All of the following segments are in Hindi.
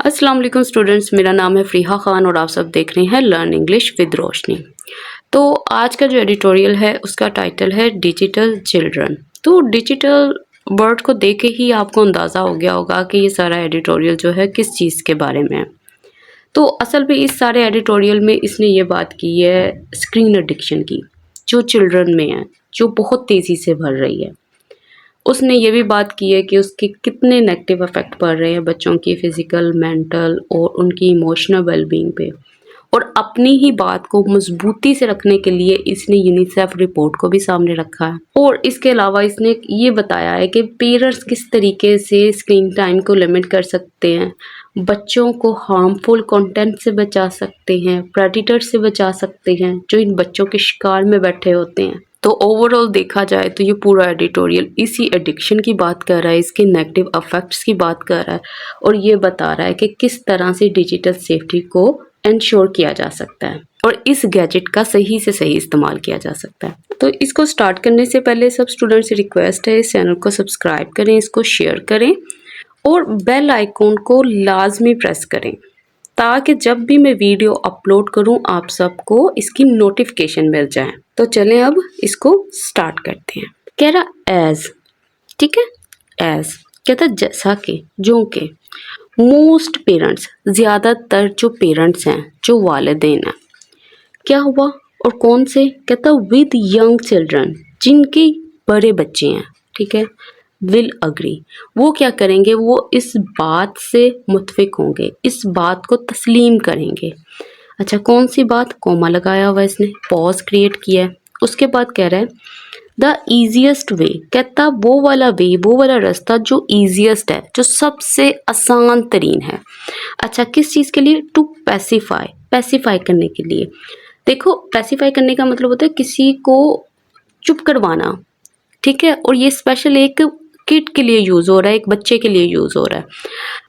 अस्सलाम वालेकुम स्टूडेंट्स, मेरा नाम है फ़रीहा ख़ान और आप सब देख रहे हैं लर्न इंग्लिश विद रोशनी। तो आज का जो एडिटोरियल है उसका टाइटल है डिजिटल चिल्ड्रन। तो डिजिटल वर्ड को देख के ही आपको अंदाज़ा हो गया होगा कि ये सारा एडिटोरियल जो है किस चीज़ के बारे में है। तो असल में इस सारे एडिटोरियल में इसने ये बात की है स्क्रीन एडिक्शन की, जो चिल्ड्रन में है, जो बहुत तेज़ी से बढ़ रही है। उसने ये भी बात की है कि उसके कितने नेगेटिव इफ़ेक्ट पड़ रहे हैं बच्चों की फ़िज़िकल, मेंटल और उनकी इमोशनल वेलबींग पे। और अपनी ही बात को मजबूती से रखने के लिए इसने यूनिसेफ रिपोर्ट को भी सामने रखा है। और इसके अलावा इसने ये बताया है कि पेरेंट्स किस तरीके से स्क्रीन टाइम को लिमिट कर सकते हैं, बच्चों को हार्मफुल कंटेंट से बचा सकते हैं, प्रेडिटर से बचा सकते हैं जो इन बच्चों के शिकार में बैठे होते हैं। तो ओवरऑल देखा जाए तो ये पूरा एडिटोरियल इसी एडिक्शन की बात कर रहा है, इसके नेगेटिव इफेक्ट्स की बात कर रहा है और ये बता रहा है कि किस तरह से डिजिटल सेफ्टी को इंश्योर किया जा सकता है और इस गैजेट का सही से सही इस्तेमाल किया जा सकता है। तो इसको स्टार्ट करने से पहले सब स्टूडेंट से रिक्वेस्ट है इस चैनल को सब्सक्राइब करें, इसको शेयर करें और बेल आइकॉन को लाजमी प्रेस करें ताकि जब भी मैं वीडियो अपलोड करूं आप सबको इसकी नोटिफिकेशन मिल जाए। तो चलें अब इसको स्टार्ट करते हैं। कह रहा एज, ठीक है, एज कहता जैसा कि, जो कि मोस्ट पेरेंट्स, ज़्यादातर जो पेरेंट्स हैं, जो वालिदैन हैं, क्या हुआ और कौन से, कहता विद यंग चिल्ड्रन, जिनके बड़े बच्चे हैं, ठीक है, विल अग्री, वो क्या करेंगे, वो इस बात से मुत्फिक होंगे, इस बात को तस्लीम करेंगे। अच्छा, कौन सी बात, कोमा लगाया हुआ इसने, पॉज क्रिएट किया है। उसके बाद कह रहा है द ईजिएस्ट वे, कहता वो वाला वे, वो वाला रास्ता जो ईजिएस्ट है, जो सबसे आसान तरीन है। अच्छा, किस चीज़ के लिए, टू पैसिफाई, पैसिफाई करने के लिए। देखो, पैसिफाई करने का मतलब होता है किसी को चुप करवाना, ठीक है, और ये स्पेशल एक किड के लिए यूज़ हो रहा है, एक बच्चे के लिए यूज़ हो रहा है।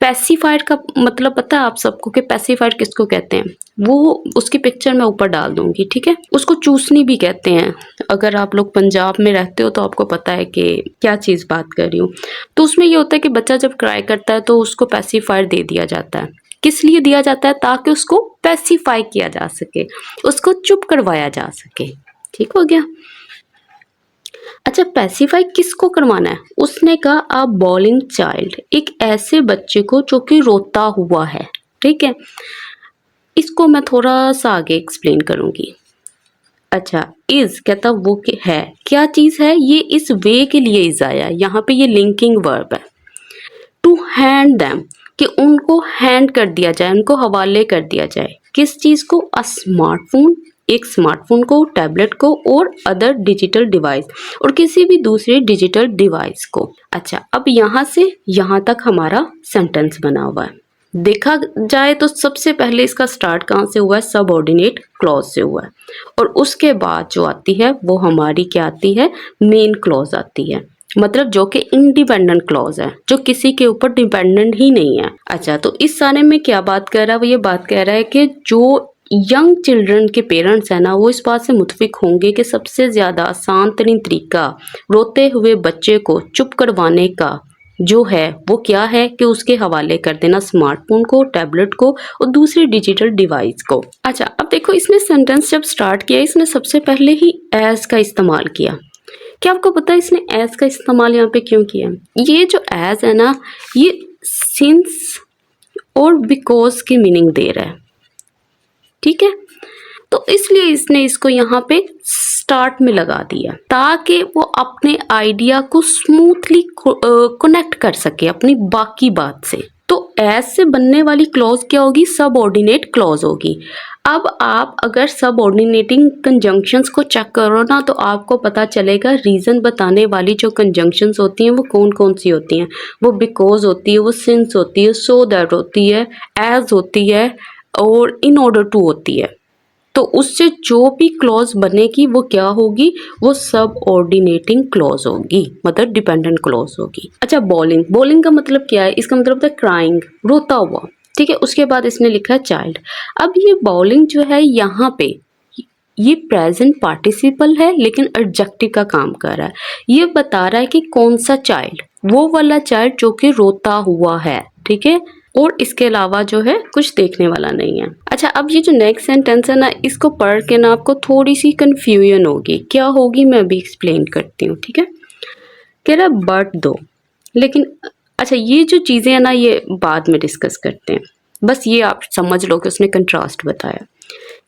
पैसिफायर का मतलब पता है आप सबको कि पैसिफायर किसको कहते हैं, वो उसकी पिक्चर मैं ऊपर डाल दूंगी, ठीक है। उसको चूसनी भी कहते हैं। अगर आप लोग पंजाब में रहते हो तो आपको पता है कि क्या चीज़ बात कर रही हूँ। तो उसमें ये होता है कि बच्चा जब क्राई करता है तो उसको पैसिफायर दे दिया जाता है। किस लिए दिया जाता है, ताकि उसको पैसिफाई किया जा सके, उसको चुप करवाया जा सके, ठीक हो गया। अच्छा, पैसिफाई किसको करवाना है, उसने कहा अ बॉलिंग चाइल्ड, एक ऐसे बच्चे को जो कि रोता हुआ है, ठीक है। इसको मैं थोड़ा सा आगे एक्सप्लेन करूंगी। अच्छा, इज कहता वो कि है, क्या चीज़ है, ये इस वे के लिए इज आया, यहाँ पे ये लिंकिंग वर्ब है। टू हैंड देम, कि उनको हैंड कर दिया जाए, उनको हवाले कर दिया जाए, किस चीज़ को, अ स्मार्टफोन, एक स्मार्टफोन को, टैबलेट को और अदर डिजिटल डिवाइस, और किसी भी दूसरे डिजिटल डिवाइस को। अच्छा, अब यहाँ से यहाँ तक हमारा सेंटेंस बना हुआ है। देखा जाए तो सबसे पहले इसका स्टार्ट कहाँ से हुआ है, सबऑर्डिनेट क्लॉज से हुआ है, और उसके बाद जो आती है वो हमारी क्या आती है, मेन क्लॉज आती है, मतलब जो कि इंडिपेंडेंट क्लॉज है, जो किसी के ऊपर डिपेंडेंट ही नहीं है। अच्छा, तो इस सारे में क्या बात कर रहा है, वो ये बात कह रहा है कि जो यंग चिल्ड्रन के पेरेंट्स हैं ना, वो इस बात से मुतफिक होंगे कि सबसे ज़्यादा आसान तरीन तरीका रोते हुए बच्चे को चुप करवाने का जो है वो क्या है कि उसके हवाले कर देना स्मार्टफोन को, टैबलेट को और दूसरे डिजिटल डिवाइस को। अच्छा, अब देखो इसने सेंटेंस जब स्टार्ट किया इसने सबसे पहले ही एज का इस्तेमाल किया। क्या आपको पता है इसने एज का इस्तेमाल यहाँ पे क्यों किया? ये जो एज है ना, ये सिंस और बिकॉज की मीनिंग दे रहा है, ठीक है। तो इसलिए इसने इसको यहाँ पे स्टार्ट में लगा दिया ताकि वो अपने आइडिया को स्मूथली कनेक्ट कर सके अपनी बाकी बात से। तो एज से बनने वाली क्लॉज क्या होगी, सबऑर्डिनेट क्लॉज होगी। अब आप अगर सबऑर्डिनेटिंग कंजंक्शंस को चेक करो ना तो आपको पता चलेगा रीज़न बताने वाली जो कंजंक्शंस होती हैं वो कौन कौन सी होती हैं। वो बिकॉज होती है, वो सिंस होती है, सो दैट होती है, एज होती है और इन ऑर्डर टू होती है। तो उससे जो भी क्लॉज बनेगी वो क्या होगी, वो सब ऑर्डिनेटिंग क्लॉज होगी, मतलब डिपेंडेंट क्लॉज होगी। अच्छा, बॉलिंग, बॉलिंग का मतलब क्या है, इसका मतलब होता है क्राइंग, रोता हुआ, ठीक है। उसके बाद इसने लिखा है चाइल्ड। अब ये बॉलिंग जो है यहाँ पे ये प्रेजेंट पार्टिसिपल है लेकिन एडजेक्टिव का काम कर रहा है। ये बता रहा है कि कौन सा चाइल्ड, वो वाला चाइल्ड जो कि रोता हुआ है, ठीक है, और इसके अलावा जो है कुछ देखने वाला नहीं है। अच्छा, अब ये जो नेक्स्ट सेंटेंस है ना, इसको पढ़ के ना आपको थोड़ी सी कंफ्यूजन होगी। क्या होगी मैं अभी एक्सप्लेन करती हूँ, ठीक है। कह रहा है बट दो, लेकिन अच्छा ये जो चीज़ें हैं ना ये बाद में डिस्कस करते हैं, बस ये आप समझ लो कि उसने कंट्रास्ट बताया।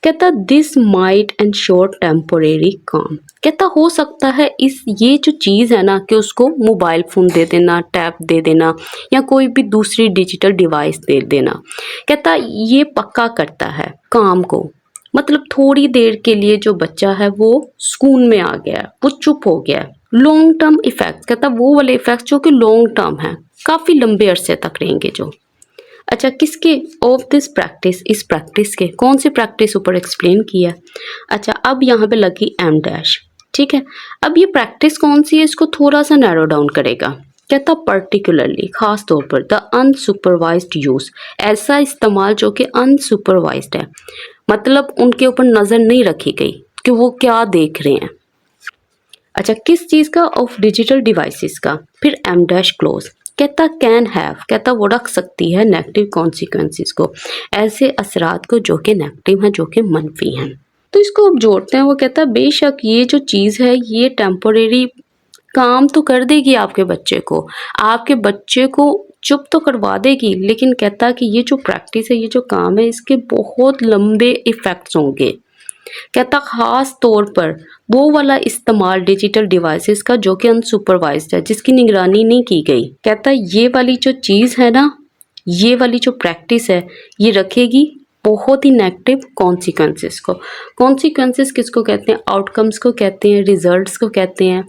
कहता दिस माइट एंश्योर टेम्पोरेरी काम, कहता हो सकता है इस ये जो चीज़ है ना कि उसको मोबाइल फ़ोन दे देना, टैब दे देना या कोई भी दूसरी डिजिटल डिवाइस दे देना, कहता ये पक्का करता है काम को। मतलब थोड़ी देर के लिए जो बच्चा है वो सुकून में आ गया, वो चुप हो गया। लॉन्ग टर्म इफेक्ट, कहता वो वाले इफेक्ट जो कि लॉन्ग टर्म है, काफ़ी लंबे अरसे तक रहेंगे जो। अच्छा, किसके? ऑफ दिस प्रैक्टिस, इस प्रैक्टिस के। कौन सी प्रैक्टिस ऊपर एक्सप्लेन किया। अच्छा, अब यहाँ पे लगी एम डैश, ठीक है। अब ये प्रैक्टिस कौन सी है, इसको थोड़ा सा नैरो डाउन करेगा। कहता पर्टिकुलरली, खास तौर पर द अनसुपरवाइज्ड यूज, ऐसा इस्तेमाल जो कि अनसुपरवाइज्ड है, मतलब उनके ऊपर नज़र नहीं रखी गई कि वो क्या देख रहे हैं। अच्छा, किस चीज़ का? ऑफ डिजिटल डिवाइसेस का। फिर एम डैश क्लोज, कहता कैन हैव, कहता वो रख सकती है नेगेटिव कॉन्सिक्वेंसेस को, ऐसे असरात को जो कि नेगेटिव हैं, जो कि मनफी हैं। तो इसको अब जोड़ते हैं। वो कहता बेशक ये जो चीज़ है ये टेम्पोरेरी काम तो कर देगी आपके बच्चे को, आपके बच्चे को चुप तो करवा देगी, लेकिन कहता कि ये जो प्रैक्टिस है, ये जो काम है, इसके बहुत लंबे इफ़ेक्ट्स होंगे। कहता खास तौर पर वो वाला इस्तेमाल डिजिटल डिवाइसेस का जो कि अनसुपरवाइज्ड है, जिसकी निगरानी नहीं की गई। कहता ये वाली जो चीज़ है ना, ये वाली जो प्रैक्टिस है, ये रखेगी बहुत ही नेगेटिव कॉन्सिक्वेंसेस को। कॉन्सिक्वेंसेस किसको कहते हैं? आउटकम्स को कहते हैं, रिजल्ट्स को कहते हैं,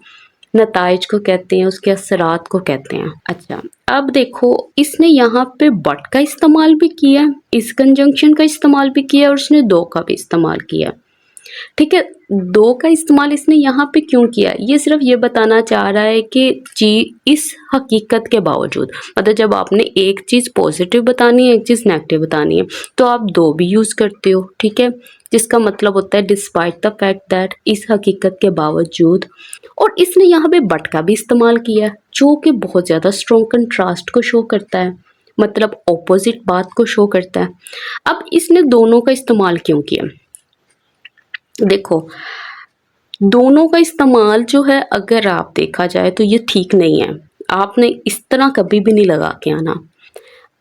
नताइज को कहते हैं, उसके असरात को कहते हैं। अच्छा, अब देखो इसने यहाँ पे बट का इस्तेमाल भी किया, इस कंजंक्शन का इस्तेमाल भी किया और उसने दो का भी इस्तेमाल किया, ठीक है। दो का इस्तेमाल इसने यहाँ पे क्यों किया? ये सिर्फ ये बताना चाह रहा है कि जी इस हकीकत के बावजूद, मतलब जब आपने एक चीज़ पॉजिटिव बतानी है, एक चीज़ नेगेटिव बतानी है, तो आप दो भी यूज़ करते हो, ठीक है, जिसका मतलब होता है डिस्पाइट द फैक्ट दैट, इस हकीकत के बावजूद। और इसने यहाँ पे बट का भी इस्तेमाल किया, जो कि बहुत ज़्यादा स्ट्रॉन्ग कंट्रास्ट को शो करता है, मतलब ऑपोजिट बात को शो करता है। अब इसने दोनों का इस्तेमाल क्यों किया? देखो, दोनों का इस्तेमाल जो है अगर आप देखा जाए तो ये ठीक नहीं है, आपने इस तरह कभी भी नहीं लगा के आना।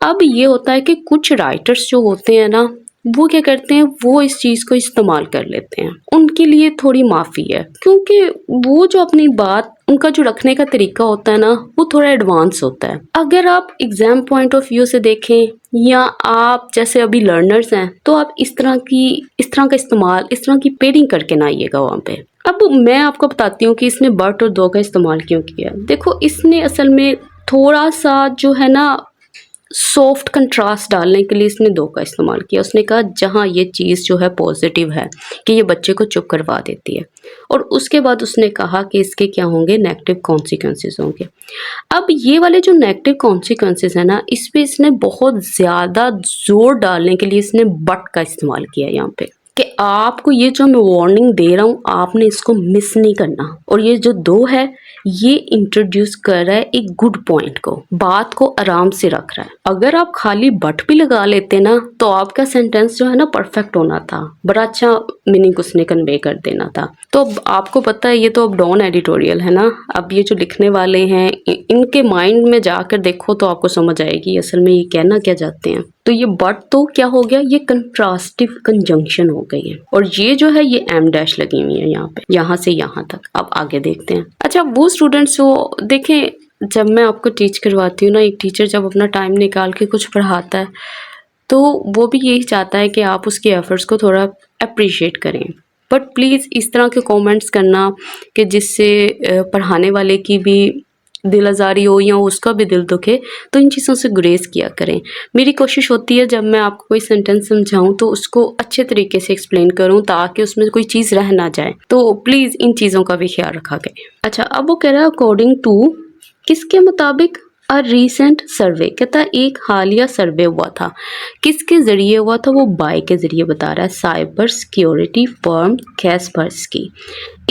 अब ये होता है कि कुछ राइटर्स जो होते हैं ना, वो क्या करते हैं, वो इस चीज़ को इस्तेमाल कर लेते हैं, उनके लिए थोड़ी माफ़ी है, क्योंकि वो जो अपनी बात, उनका जो रखने का तरीका होता है ना, वो थोड़ा एडवांस होता है। अगर आप एग्ज़ाम पॉइंट ऑफ व्यू से देखें या आप जैसे अभी लर्नर्स हैं, तो आप इस तरह का इस्तेमाल, इस तरह की पेडिंग करके ना आइएगा वहाँ पे। अब मैं आपको बताती हूँ कि इसने बट और दो का इस्तेमाल क्यों किया। देखो, इसने असल में थोड़ा सा जो है ना सॉफ्ट कंट्रास्ट डालने के लिए इसने दो का इस्तेमाल किया। उसने कहा जहाँ ये चीज़ जो है पॉजिटिव है कि ये बच्चे को चुप करवा देती है, और उसके बाद उसने कहा कि इसके क्या होंगे, नेगेटिव कॉन्सिक्वेंसेस होंगे। अब ये वाले जो नेगेटिव कॉन्सिक्वेंसेस है ना, इस पे इसने बहुत ज़्यादा जोर डालने के लिए इसने बट का इस्तेमाल किया यहाँ पे, कि आपको ये जो मैं वार्निंग दे रहा हूँ आपने इसको मिस नहीं करना। और ये जो दो है ये इंट्रोड्यूस कर रहा है एक गुड पॉइंट को, बात को आराम से रख रहा है। अगर आप खाली बट भी लगा लेते ना तो आपका सेंटेंस जो है ना परफेक्ट होना था, बड़ा अच्छा मीनिंग उसने कन्वे कर देना था। तो अब आपको पता है ये तो अब डॉन एडिटोरियल है ना, अब ये जो लिखने वाले हैं इनके माइंड में जाकर देखो तो आपको समझ आएगी असल में ये कहना क्या चाहते हैं। तो ये बट तो क्या हो गया, ये कंट्रास्टिव कंजंक्शन हो गई है, और ये जो है ये एम डैश लगी हुई है यहाँ पे, यहाँ से यहाँ तक। अब आगे देखते हैं। अच्छा, वो स्टूडेंट्स जो देखें, जब मैं आपको टीच करवाती हूँ ना, एक टीचर जब अपना टाइम निकाल के कुछ पढ़ाता है तो वो भी यही चाहता है कि आप उसके एफर्ट्स को थोड़ा अप्रिशिएट करें। बट प्लीज़ इस तरह के कमेंट्स करना कि जिससे पढ़ाने वाले की भी दिल आज़ारी हो या उसका भी दिल दुखे, तो इन चीज़ों से गुरेज किया करें। मेरी कोशिश होती है जब मैं आपको कोई सेंटेंस समझाऊं तो उसको अच्छे तरीके से एक्सप्लेन करूं ताकि उसमें कोई चीज़ रह ना जाए, तो प्लीज़ इन चीज़ों का भी ख्याल रखा करें। अच्छा, अब वो कह रहा है अकॉर्डिंग टू, किसके मुताबिक? अ रीसेंट सर्वे, कहता है एक हालिया सर्वे हुआ था। किसके ज़रिए हुआ था? वो बाय के ज़रिए बता रहा है, साइबर सिक्योरिटी फर्म कैस्पर्सकी,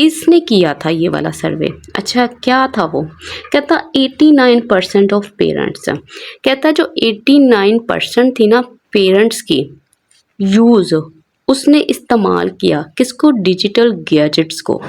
इसने किया था ये वाला सर्वे। अच्छा, क्या था वो? कहता 89% ऑफ पेरेंट्स, कहता जो 89% थी ना पेरेंट्स की यूज़, उसने इस्तेमाल किया किसको? डिजिटल गैजेट्स को।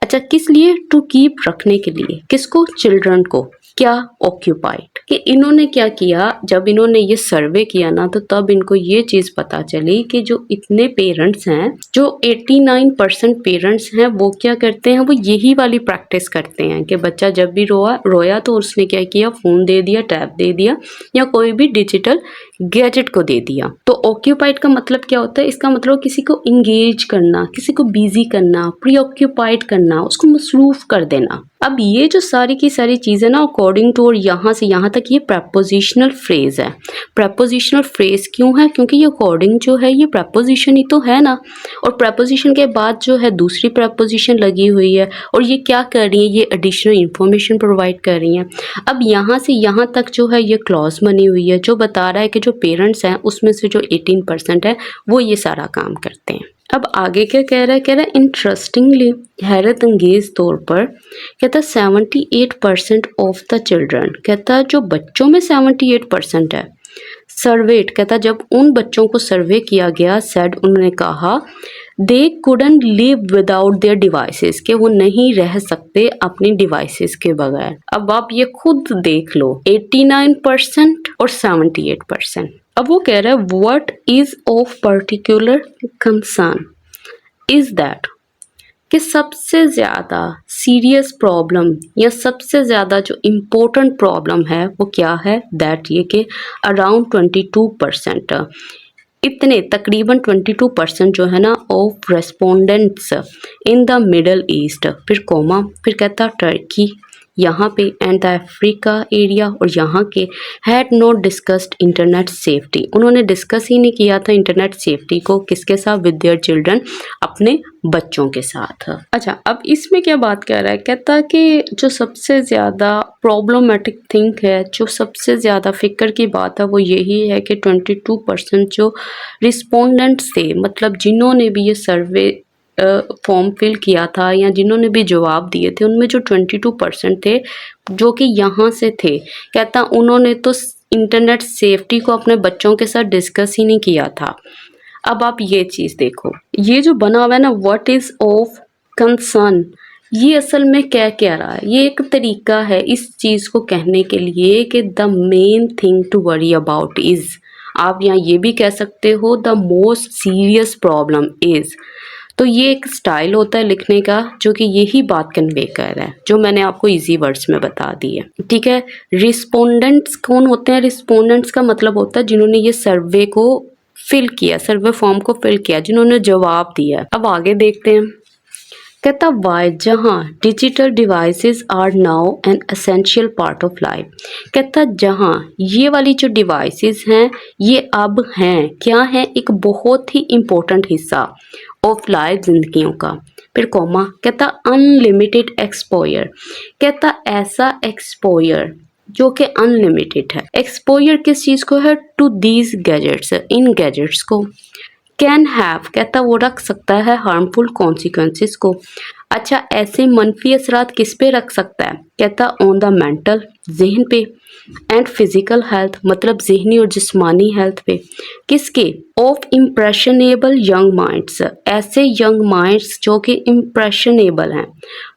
अच्छा, किस लिए? टू कीप, रखने के लिए। किसको? चिल्ड्रन को। क्या? ऑक्यूपाइड। कि इन्होंने क्या किया, जब इन्होंने ये सर्वे किया ना तो तब इनको ये चीज़ पता चली कि जो इतने पेरेंट्स हैं, जो 89% पेरेंट्स हैं, वो क्या करते हैं? वो यही वाली प्रैक्टिस करते हैं कि बच्चा जब भी रोया तो उसने क्या किया? फ़ोन दे दिया, टैब दे दिया या कोई भी डिजिटल गैजेट को दे दिया। तो ऑक्यूपाइड का मतलब क्या होता है? इसका मतलब किसी को इंगेज करना, किसी को बिजी करना, प्रीऑक्यूपाइड करना, उसको मसरूफ कर देना। अब ये जो सारी की सारी चीज़ें ना अकॉर्डिंग टू, और यहाँ से यहाँ तक ये प्रपोजिशनल फ्रेज है। प्रपोजिशनल फ्रेज क्यों है? क्योंकि ये अकॉर्डिंग जो है ये प्रपोजिशन ही तो है ना, और प्रपोजिशन के बाद जो है दूसरी प्रपोजिशन लगी हुई है, और ये क्या कर रही है? ये एडिशनल इंफॉर्मेशन प्रोवाइड कर रही हैं। अब यहाँ से यहाँ तक जो है ये क्लॉज बनी हुई है जो बता रहा है कि जो पेरेंट्स हैं उसमें से जो 18% है वो ये सारा काम करते हैं। अब आगे क्या कह रहा है? कह रहा है इंटरेस्टिंगली, हैरत अंगेज तौर पर, कहता 78% ऑफ द चिल्ड्रन, कहता जो बच्चों में 78% है, सर्वेट, कहता जब उन बच्चों को सर्वे किया गया, सेड, उन्होंने कहा, they couldn't live without their devices, कि वो नहीं रह सकते अपनी डिवाइसेस के बगैर। अब आप ये खुद देख लो, 89% और 78%। अब वो कह रहा है what is of particular concern is that, कि सबसे ज़्यादा सीरियस प्रॉब्लम या सबसे ज़्यादा जो इम्पोर्टेंट प्रॉब्लम है वो क्या है? दैट, ये कि अराउंड 22%, इतने तकरीबन 22% जो है ना of respondents in the middle east, फिर कोमा, फिर कहता टर्की यहाँ पे, एंड द अफ्रीका एरिया, और यहाँ के had not discussed internet safety, उन्होंने डिस्कस ही नहीं किया था इंटरनेट सेफ्टी को, किसके साथ? विद देयर चिल्ड्रन, अपने बच्चों के साथ। अच्छा, अब इसमें क्या बात कर रहा है? कहता कि जो सबसे ज़्यादा प्रॉब्लमेटिक थिंग है, जो सबसे ज़्यादा फिक्र की बात है वो यही है कि 22% जो रिस्पोंडेंट्स थे, मतलब जिन्होंने भी ये सर्वे फॉर्म फिल किया था या जिन्होंने भी जवाब दिए थे, उनमें जो 22% थे जो कि यहाँ से थे, कहता उन्होंने तो इंटरनेट सेफ्टी को अपने बच्चों के साथ डिस्कस ही नहीं किया था। अब आप ये चीज़ देखो, ये जो बना हुआ है ना व्हाट इज़ ऑफ कंसर्न, ये असल में क्या कह रहा है? ये एक तरीका है इस चीज़ को कहने के लिए कि the main thing to worry about is, आप यहाँ ये भी कह सकते हो the most serious problem is. तो ये एक स्टाइल होता है लिखने का जो कि यही बात कन्वे कर रहा है, जो मैंने आपको इजी वर्ड्स में बता दी है। ठीक है, रिस्पोंडेंट्स कौन होते हैं? रिस्पोंडेंट्स का मतलब होता है जिन्होंने ये सर्वे को फिल किया, सर्वे फॉर्म को फिल किया, जिन्होंने जवाब दिया। अब आगे देखते हैं। कहता वाई, जहाँ digital devices are now an essential part of life, कहता जहाँ ये वाली जो डिवाइसेस हैं ये अब हैं, क्या है? एक बहुत ही इम्पोर्टेंट हिस्सा ऑफ लाइफ, जिंदगियों का। फिर कॉमा, कहता अनलिमिटेड एक्सपोयर, कहता ऐसा एक्सपोयर जो कि अनलिमिटेड है। एक्सपोयर किस चीज़ को है? टू दीज गैजेट्स, इन गैजेट्स को। कैन हैव, कहता वो रख सकता है हार्मफुल कॉन्सिक्वेंसेस को। अच्छा, ऐसे मनफी असरात किस पे रख सकता है? कहता ऑन द मेंटल, जहन पे, एंड फिजिकल हेल्थ, मतलब जहनी और जिस्मानी हेल्थ पे। किसके? ऑफ इम्प्रेशनेबल यंग माइंड्स, ऐसे यंग माइंड्स जो कि इम्प्रेशनेबल हैं,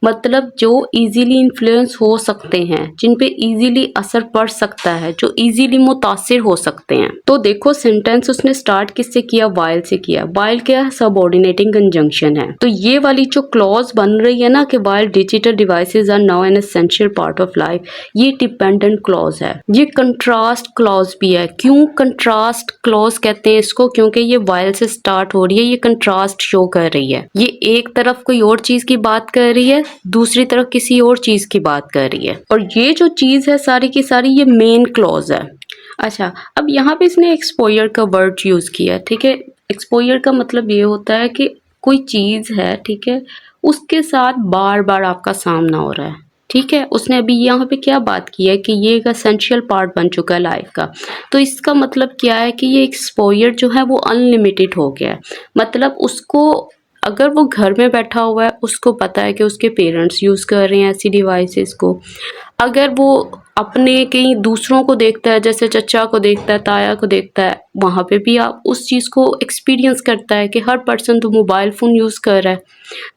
मतलब जो इजीली इन्फ्लुएंस हो सकते हैं, जिन पे इजीली असर पड़ सकता है, जो इजीली मुतासिर हो सकते हैं। तो देखो सेंटेंस उसने स्टार्ट किससे किया? वाइल से किया। वाइल क्या है? सबऑर्डिनेटिंग कंजंक्शन है। तो ये वाली जो क्लॉज बन रही है ना कि while digital devices are now an essential part of life, ये डिपेंडेंट क्लॉज है। ये कंट्रास्ट क्लॉज भी है। क्यों कंट्रास्ट क्लॉज कहते हैं इसको? क्योंकि ये वाइल से स्टार्ट हो रही है, ये कंट्रास्ट शो कर रही है। ये एक तरफ कोई और चीज की बात कर रही है, दूसरी तरफ किसी और चीज की बात कर रही है, और ये जो चीज है सारी की सारी ये मेन क्लॉज है। अच्छा, अब यहाँ पे इसने एक्सपोयर का वर्ड यूज किया। ठीक है, एक्सपोयर का मतलब ये होता है कि कोई चीज है, ठीक है, उसके साथ बार बार आपका सामना हो रहा है, ठीक है, उसने अभी यहाँ पे क्या बात की है कि ये एक एसेंशियल पार्ट बन चुका है लाइफ का। तो इसका मतलब क्या है कि ये एक्सपोजर जो है वो अनलिमिटेड हो गया है। मतलब उसको, अगर वो घर में बैठा हुआ है, उसको पता है कि उसके पेरेंट्स यूज़ कर रहे हैं ऐसी डिवाइसेस को। अगर वो अपने कहीं दूसरों को देखता है, जैसे चचा को देखता है, ताया को देखता है, वहाँ पे भी आप उस चीज़ को एक्सपीरियंस करता है कि हर पर्सन तो मोबाइल फ़ोन यूज़ कर रहा है।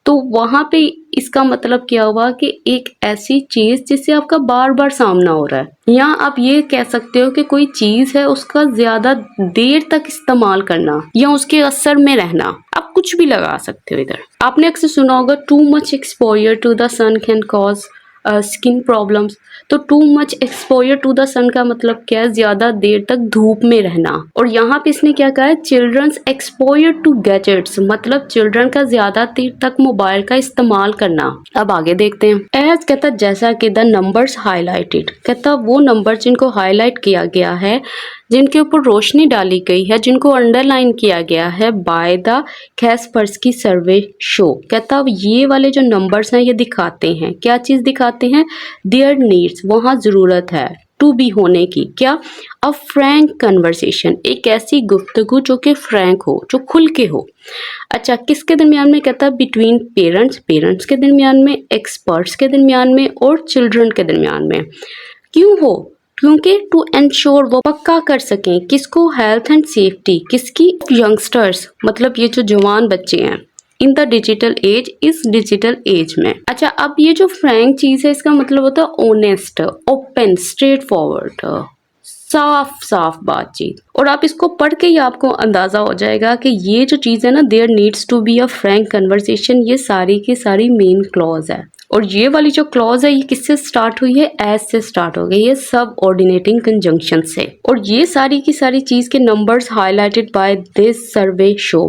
तो वहाँ पे इसका मतलब क्या हुआ कि एक ऐसी चीज़ जिससे आपका बार-बार सामना हो रहा है। या आप ये कह सकते हो कि कोई चीज़ है उसका ज़्यादा देर तक इस्तेमाल करना या उसके असर में रहना, आप कुछ भी लगा सकते हो इधर। आपने अक्सर सुना होगा too much exposure to the sun can cause skin problems. तो too much exposure to the sun का मतलब क्या है, ज्यादा देर तक धूप में रहना। और यहाँ पे इसने क्या कहा है, चिल्ड्रंस एक्सपोजर टू गैजेट्स, मतलब चिल्ड्रन का ज्यादा देर तक मोबाइल का इस्तेमाल करना। अब आगे देखते हैं। एज कहता जैसा कि द नंबर्स हाईलाइटेड, कहता वो नंबर जिनको हाईलाइट किया गया है, जिनके ऊपर रोशनी डाली गई है, जिनको अंडरलाइन किया गया है बाय द कैस्पर्सकी सर्वे शो। कहता अब ये वाले जो नंबर्स हैं ये दिखाते हैं, क्या चीज़ दिखाते हैं, देयर नीड्स, वहाँ ज़रूरत है टू बी होने की, क्या, अ फ्रैंक कन्वर्सेशन, एक ऐसी गुफ्तगू जो कि फ्रैंक हो, जो खुल के हो। अच्छा, किसके दरमियान में, कहता बिटवीन पेरेंट्स, पेरेंट्स के दरमियान में, एक्सपर्ट्स के दरमियान में और चिल्ड्रन के दरमियान में। क्यों हो, क्योंकि टू एंश्योर, वो पक्का कर सकें, किसको, हेल्थ एंड सेफ्टी, किसकी, यंगस्टर्स, मतलब ये जो जवान बच्चे हैं, इन द डिजिटल एज, इस डिजिटल एज में। अच्छा, अब ये जो फ्रैंक चीज़ है इसका मतलब होता है ऑनेस्ट, ओपन, स्ट्रेट फॉरवर्ड, साफ साफ बातचीत। और आप इसको पढ़ के ही आपको अंदाजा हो जाएगा कि ये जो चीज़ है ना, there needs to be a frank conversation, ये सारी की सारी मेन क्लॉज है। और ये वाली जो क्लॉज है ये किससे स्टार्ट हुई है, एज से स्टार्ट हो गई है, सब ऑर्डिनेटिंग कंजंक्शन से। और ये सारी की सारी चीज के numbers highlighted by this survey show.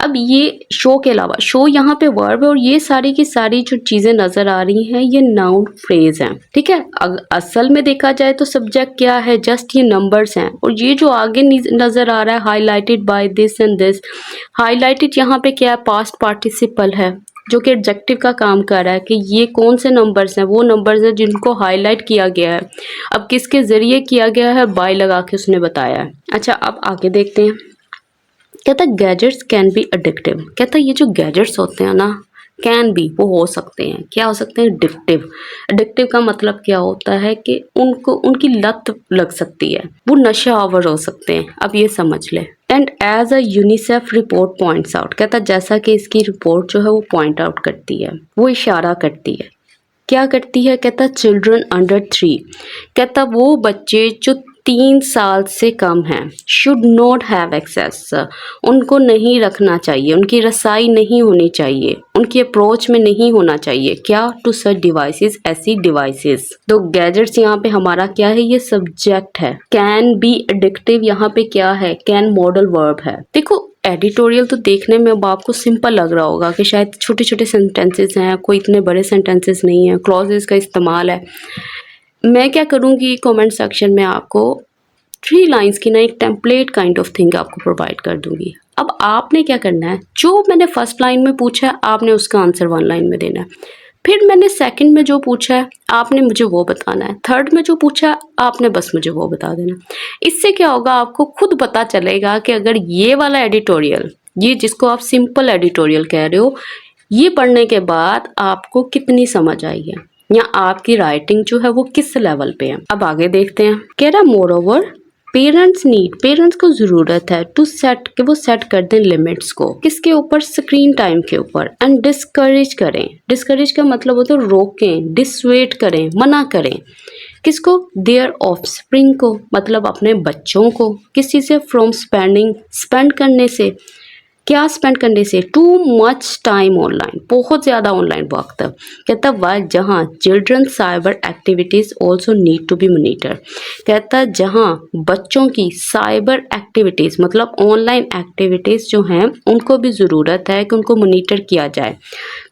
अब ये शो के अलावा, शो यहाँ पे वर्ब है और ये सारी की सारी जो चीजें नजर आ रही हैं ये नाउन फ्रेज हैं, ठीक है। असल में देखा जाए तो सब्जेक्ट क्या है, जस्ट ये नंबर्स हैं। और ये जो आगे नजर आ रहा है highlighted by this and this, highlighted यहाँ पे क्या है, पास्ट पार्टिसिपल है जो कि एडजेक्टिव का काम कर रहा है कि ये कौन से नंबर्स हैं, वो नंबर्स हैं जिनको हाईलाइट किया गया है। अब किसके जरिए किया गया है, बाय लगा के उसने बताया है। अच्छा, अब आगे देखते हैं। कहता गैजेट्स कैन बी अडिक्टिव, कहता ये जो गैजेट्स होते हैं ना, कैन बी, वो हो सकते हैं, क्या हो सकते हैं, एडिक्टिव। एडिक्टिव का मतलब क्या होता है कि उनको, उनकी लत लग सकती है, वो नशा आवर हो सकते हैं। अब ये समझ ले। And as a UNICEF report points out, कहता जैसा कि इसकी रिपोर्ट जो है वो पॉइंट आउट करती है, वो इशारा करती है, क्या करती है, कहता चिल्ड्रन अंडर 3, कहता वो बच्चे जो 3 साल से कम हैं, शुड नॉट हैव एक्सेस, उनको नहीं रखना चाहिए, उनकी रसाई नहीं होनी चाहिए, उनकी अप्रोच में नहीं होना चाहिए, क्या, टू सच डिवाइसेस, ऐसी डिवाइसेस। तो गैजेट्स यहाँ पे हमारा क्या है, ये सब्जेक्ट है। कैन बी एडिक्टिव यहाँ पे क्या है, कैन मॉडल वर्ब है। देखो एडिटोरियल तो देखने में अब आपको सिंपल लग रहा होगा कि शायद छोटे छोटे सेंटेंसेस हैं, कोई इतने बड़े सेंटेंसेस नहीं है, क्लॉजेस का इस्तेमाल है। मैं क्या करूँगी, कमेंट सेक्शन में आपको 3 लाइंस की ना एक टेम्पलेट काइंड ऑफ थिंग आपको प्रोवाइड कर दूंगी। अब आपने क्या करना है, जो मैंने फर्स्ट लाइन में पूछा है आपने उसका आंसर 1 लाइन में देना है। फिर मैंने सेकंड में जो पूछा है आपने मुझे वो बताना है। थर्ड में जो पूछा है आपने बस मुझे वो बता देना। इससे क्या होगा, आपको खुद पता चलेगा कि अगर ये वाला एडिटोरियल, ये जिसको आप सिंपल एडिटोरियल कह रहे हो, ये पढ़ने के बाद आपको कितनी समझ आई है या आपकी राइटिंग जो है वो किस लेवल पे है। अब आगे देखते हैं। कह रहा more over parents need, parents को जरूरत है टू सेट, कि वो सेट कर दें लिमिट्स को, किसके ऊपर, स्क्रीन टाइम के ऊपर। एंड डिस्करेज करें, डिस्करेज का मतलब होता है रोकें, डिसवेट करें, मना करें, किसको, देयर ऑफस्प्रिंग को, मतलब अपने बच्चों को, किस चीज़ से, फ्रॉम स्पेंडिंग, स्पेंड करने से, क्या स्पेंड करने से, टू मच टाइम ऑनलाइन, बहुत ज़्यादा ऑनलाइन वक्त। कहता वाइल जहाँ children cyber activities also need to be monitor, कहता जहाँ बच्चों की साइबर एक्टिविटीज़ मतलब ऑनलाइन एक्टिविटीज़ जो हैं उनको भी ज़रूरत है कि उनको मोनीटर किया जाए।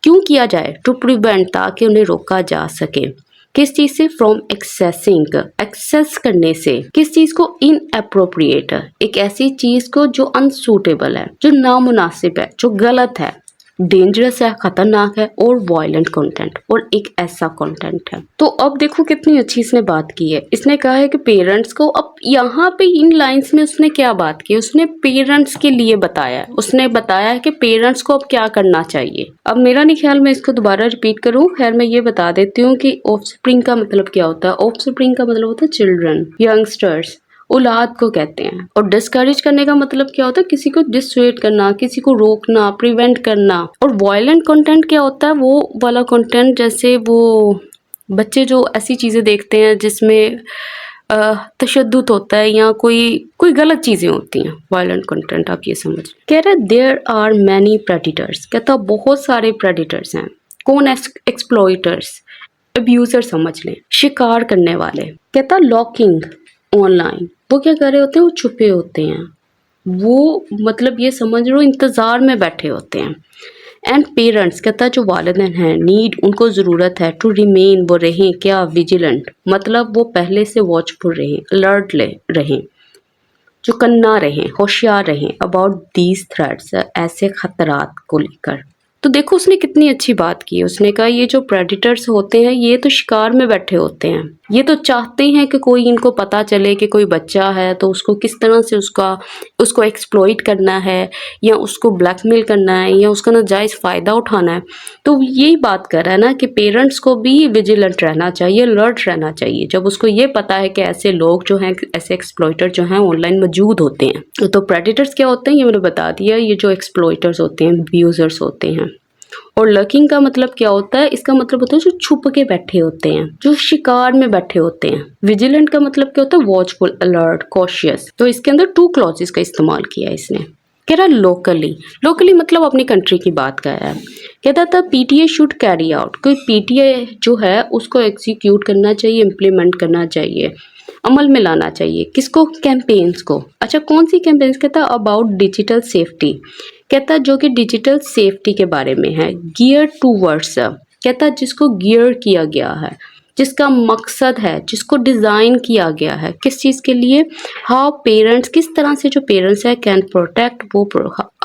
क्यों किया जाए, टू प्रिवेंट, ताकि उन्हें रोका जा सके, किस चीज से, फ्रॉम एक्सेसिंग, एक्सेस करने से, किस चीज को, इन अप्रोप्रिएट, एक ऐसी चीज को जो अनसूटेबल है, जो नामुनासिब है, जो गलत है, डेंजरस है, खतरनाक है और वायलेंट कंटेंट और एक ऐसा कंटेंट है। तो अब देखो कितनी अच्छी इसने बात की है। इसने कहा है कि पेरेंट्स को, अब यहाँ पे इन लाइंस में उसने क्या बात की, उसने पेरेंट्स के लिए बताया है। उसने बताया है कि पेरेंट्स को अब क्या करना चाहिए। अब मेरा नहीं ख्याल मैं इसको दोबारा रिपीट करूँ, खैर मैं ये बता देती हूँ कि ऑफस्प्रिंग का मतलब क्या होता है। ऑफस्प्रिंग का मतलब होता है चिल्ड्रन, यंगस्टर्स, औलाद को कहते हैं। और डिस्करेज करने का मतलब क्या होता है, किसी को डिसुएड करना, किसी को रोकना, प्रिवेंट करना। और वायलेंट कंटेंट क्या होता है, वो वाला कंटेंट जैसे वो बच्चे जो ऐसी चीजें देखते हैं जिसमें तशद्दुद होता है या कोई गलत चीजें होती हैं, वायलेंट कंटेंट आप ये समझ। कह रहे देयर आर मैनी प्रेडिटर्स, कहता बहुत सारे प्रेडिटर्स हैं। कौन? एक्सप्लॉइटर्स, अब्यूजर समझ लें, शिकार करने वाले। कहता लॉकिंग ऑनलाइन, वो क्या कर रहे होते हैं, वो छुपे होते हैं, वो मतलब ये समझ लो इंतजार में बैठे होते हैं। एंड पेरेंट्स, कहता जो वालिदैन हैं, नीड, उनको ज़रूरत है, टू रिमेन, वो रहें क्या, विजिलेंट, मतलब वो पहले से वॉचफुल रहें, अलर्ट रहें, चौकन्ना रहें, होशियार रहें अबाउट दीज थ्रेट्स, ऐसे खतरात को लेकर। तो देखो उसने कितनी अच्छी बात की। उसने कहा ये जो प्रेडिटर्स होते हैं ये तो शिकार में बैठे होते हैं, ये तो चाहते हैं कि कोई इनको पता चले कि कोई बच्चा है तो उसको किस तरह से उसको एक्सप्लॉइट करना है या उसको ब्लैकमेल करना है या उसका नाजायज़ फ़ायदा उठाना है। तो यही बात कर रहा है ना कि पेरेंट्स को भी विजिलेंट रहना चाहिए, अलर्ट रहना चाहिए, जब उसको ये पता है कि ऐसे लोग जो हैं, ऐसे एक्सप्लॉइटर जो हैं ऑनलाइन मौजूद होते हैं। तो प्रेडिटर्स क्या होते हैं ये मैंने बता दिया, ये जो एक्सप्लॉइटर्स होते हैं, अब्यूजर्स होते हैं। और लर्किंग का मतलब क्या होता है, इसका मतलब होता है जो छुप के बैठे होते हैं, जो शिकार में बैठे होते हैं। विजिलेंट का मतलब क्या होता है, वॉचफुल, अलर्ट, कॉशियस। तो इसके अंदर 2 क्लॉजेस का इस्तेमाल किया है इसने। कह रहा लोकली मतलब अपनी कंट्री की बात कर रहा है। कहता था पीटीए शुड कैरी आउट, कोई पीटीए जो है उसको एग्जीक्यूट करना चाहिए, इम्प्लीमेंट करना चाहिए, अमल में लाना चाहिए। किसको? कैंपेन्स को। अच्छा कौन सी कैंपेन्स? कहता अबाउट डिजिटल सेफ्टी, कहता जो कि डिजिटल सेफ्टी के बारे में है। गियर टूवर्ड्स, कहता जिसको गियर किया गया है, जिसका मकसद है, जिसको डिज़ाइन किया गया है, किस चीज़ के लिए। हाउ पेरेंट्स, किस तरह से जो पेरेंट्स है कैन प्रोटेक्ट, वो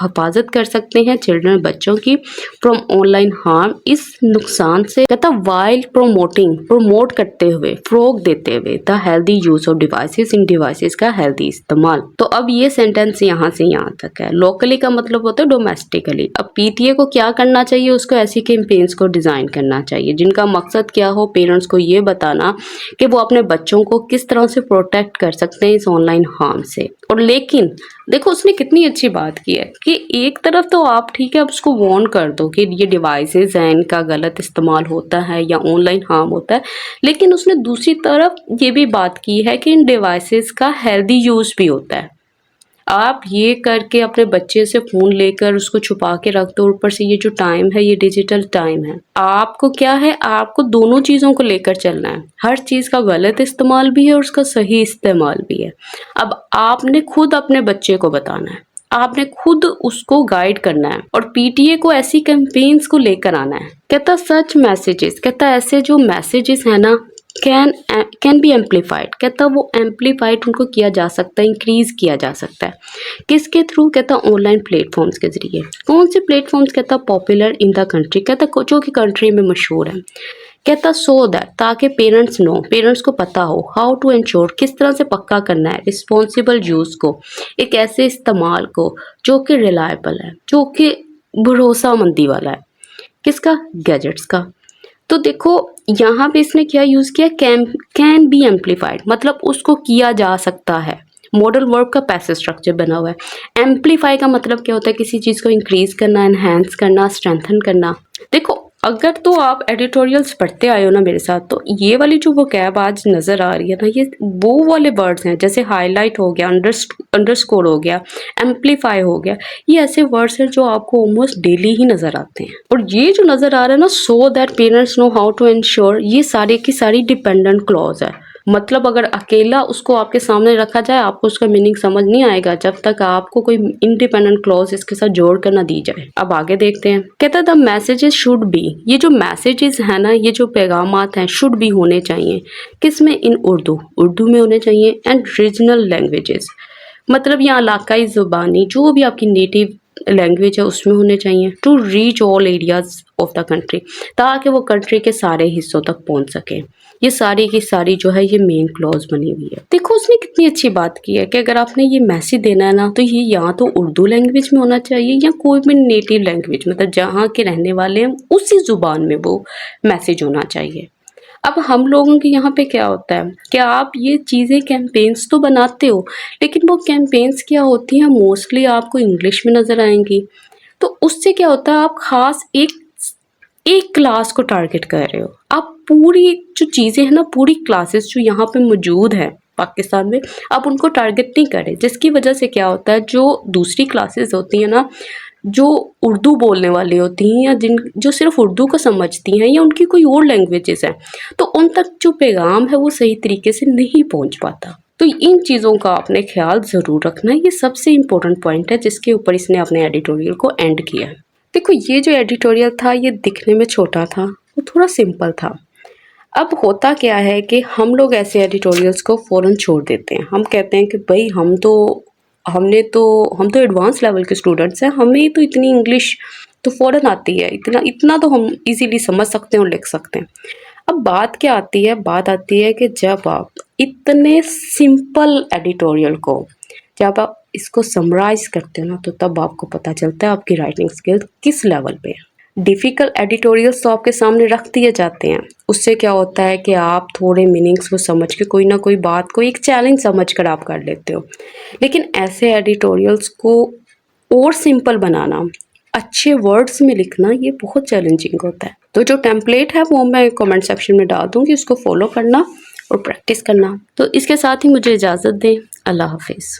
हिफाजत कर सकते हैं चिल्ड्रन, बच्चों की, फ्रॉम ऑनलाइन हार्म, इस नुकसान से। कहता वाइल प्रोमोटिंग, प्रोमोट करते हुए, फ़रोग देते हुए, the healthy use of devices, in devices का हेल्दी इस्तेमाल। तो अब ये सेंटेंस यहाँ से यहाँ तक है। लोकली का मतलब होता है डोमेस्टिकली। अब पीटीए को क्या करना चाहिए, उसको ऐसी कैंपेन्स को डिज़ाइन करना चाहिए जिनका मकसद क्या हो, पेरेंट्स को ये बताना कि वो अपने बच्चों को किस तरह से प्रोटेक्ट कर सकते हैं इस ऑनलाइन हार्म से। और लेकिन देखो उसने कितनी अच्छी बात की है कि एक तरफ तो आप ठीक है, अब उसको वार्न कर दो कि ये डिवाइसेस हैं, इनका गलत इस्तेमाल होता है या ऑनलाइन हार्म होता है, लेकिन उसने दूसरी तरफ ये भी बात की है कि इन डिवाइसेस का हेल्दी यूज़ भी होता है। आप ये करके अपने बच्चे से फ़ोन लेकर उसको छुपा के रख दो, ऊपर से ये जो टाइम है ये डिजिटल टाइम है। आपको क्या है, आपको दोनों चीज़ों को लेकर चलना है। हर चीज़ का गलत इस्तेमाल भी है और उसका सही इस्तेमाल भी है। अब आपने खुद अपने बच्चे को बताना है, आपने खुद उसको गाइड करना है और पीटीए को ऐसी कैंपेन्स को लेकर आना है। कहता सच मैसेजेस, कहता ऐसे जो मैसेजेस है ना कैन बी एम्पलीफाइड, कहता वो एम्पलीफाइड उनको किया जा सकता है, इंक्रीज किया जा सकता है। किसके थ्रू? कहता ऑनलाइन प्लेटफॉर्म्स के जरिए। कौन से प्लेटफॉर्म्स? कहता पॉपुलर इन द कंट्री, कहता जो कि कंट्री में मशहूर है। कहता सो दैट, ताकि पेरेंट्स नो, पेरेंट्स को पता हो, हाउ टू इंश्योर, किस तरह से पक्का करना है, रिस्पॉन्सिबल यूज़ को, एक ऐसे इस्तेमाल को जो कि रिलायबल है, जो कि भरोसामंदी वाला है। किसका? गैजेट्स का। तो देखो यहाँ पे इसने क्या यूज़ किया, कैन बी एम्पलीफाइड, मतलब उसको किया जा सकता है। मॉडल वर्ब का पैसिव स्ट्रक्चर बना हुआ है। एम्पलीफाई का मतलब क्या होता है, किसी चीज़ को इंक्रीज करना, एनहेंस करना, स्ट्रेंथन करना। देखो अगर तो आप एडिटोरियल्स पढ़ते आए हो ना मेरे साथ, तो ये वाली जो वोकैब आज नज़र आ रही है ना, ये वो वाले वर्ड्स हैं, जैसे हाईलाइट हो गया, अंडरस्कोर हो गया, एम्पलीफाई हो गया, ये ऐसे वर्ड्स हैं जो आपको ऑलमोस्ट डेली ही नज़र आते हैं। और ये जो नज़र आ रहा है ना, so that parents know how to ensure, ये सारी की सारी डिपेंडेंट क्लॉज है। मतलब अगर अकेला उसको आपके सामने रखा जाए, आपको उसका मीनिंग समझ नहीं आएगा जब तक आपको कोई इंडिपेंडेंट क्लॉज इसके साथ जोड़ कर ना दी जाए। अब आगे देखते हैं। कहता था मैसेजेस शुड बी, ये जो मैसेजेस है ना, ये जो पैगामात हैं, शुड बी होने चाहिए। किसमें? इन उर्दू में होने चाहिए। एंड रीजनल लैंग्वेजेस, मतलब यहाँ इलाकाई ज़ुबानी, जो भी आपकी नेटिव लैंग्वेज है उसमें होने चाहिए। To reach all areas of the country, ताकि वो कंट्री के सारे हिस्सों तक पहुंच सके। ये सारी की सारी जो है ये मेन क्लॉज बनी हुई है। देखो उसने कितनी अच्छी बात की है कि अगर आपने ये मैसेज देना है ना, तो ये या तो उर्दू लैंग्वेज में होना चाहिए या कोई भी नेटिव लैंग्वेज, मतलब जहाँ के रहने वाले हैं उसी जुबान में वो मैसेज होना चाहिए। अब हम लोगों के यहाँ पे क्या होता है कि आप ये चीज़ें कैंपेन्स तो बनाते हो, लेकिन वो कैंपेन्स क्या होती हैं, मोस्टली आपको इंग्लिश में नज़र आएंगी। तो उससे क्या होता है, आप खास एक एक क्लास को टारगेट कर रहे हो। आप पूरी जो चीज़ें हैं ना, पूरी क्लासेस जो यहाँ पे मौजूद है पाकिस्तान में, आप उनको टारगेट नहीं करें। जिसकी वजह से क्या होता है, जो दूसरी क्लासेस होती हैं ना, जो उर्दू बोलने वाली होती हैं या जिन जो सिर्फ उर्दू को समझती हैं या उनकी कोई और लैंग्वेजेस हैं, तो उन तक जो पैगाम है वो सही तरीके से नहीं पहुंच पाता। तो इन चीज़ों का आपने ख्याल ज़रूर रखना है। ये सबसे इम्पोर्टेंट पॉइंट है जिसके ऊपर इसने अपने एडिटोरियल को एंड किया है। देखो ये जो एडिटोरियल था ये दिखने में छोटा था, वो थोड़ा सिंपल था। अब होता क्या है कि हम लोग ऐसे एडिटोरियल्स को फ़ौरन छोड़ देते हैं। हम कहते हैं कि भाई हम तो एडवांस लेवल के स्टूडेंट्स हैं, हमें तो इतनी इंग्लिश तो फ़ौरन आती है, इतना इतना तो हम इजीली समझ सकते हैं और लिख सकते हैं। अब बात क्या आती है, बात आती है कि जब आप इतने सिंपल एडिटोरियल को जब आप इसको समराइज करते हो ना, तो तब आपको पता चलता है आपकी राइटिंग स्किल किस लेवल पे है। डिफ़िकल्ट एडिटोरियल्स तो आपके सामने रख दिए जाते हैं, उससे क्या होता है कि आप थोड़े मीनिंग्स को समझ के कोई ना कोई बात को एक चैलेंज समझ कर आप कर लेते हो। लेकिन ऐसे एडिटोरियल्स को और सिंपल बनाना, अच्छे वर्ड्स में लिखना, ये बहुत चैलेंजिंग होता है। तो जो टेम्पलेट है वो मैं कमेंट सेक्शन में डाल दूँगी, उसको फॉलो करना और प्रैक्टिस करना। तो इसके साथ ही मुझे इजाज़त दें। अल्लाह हाफिज़।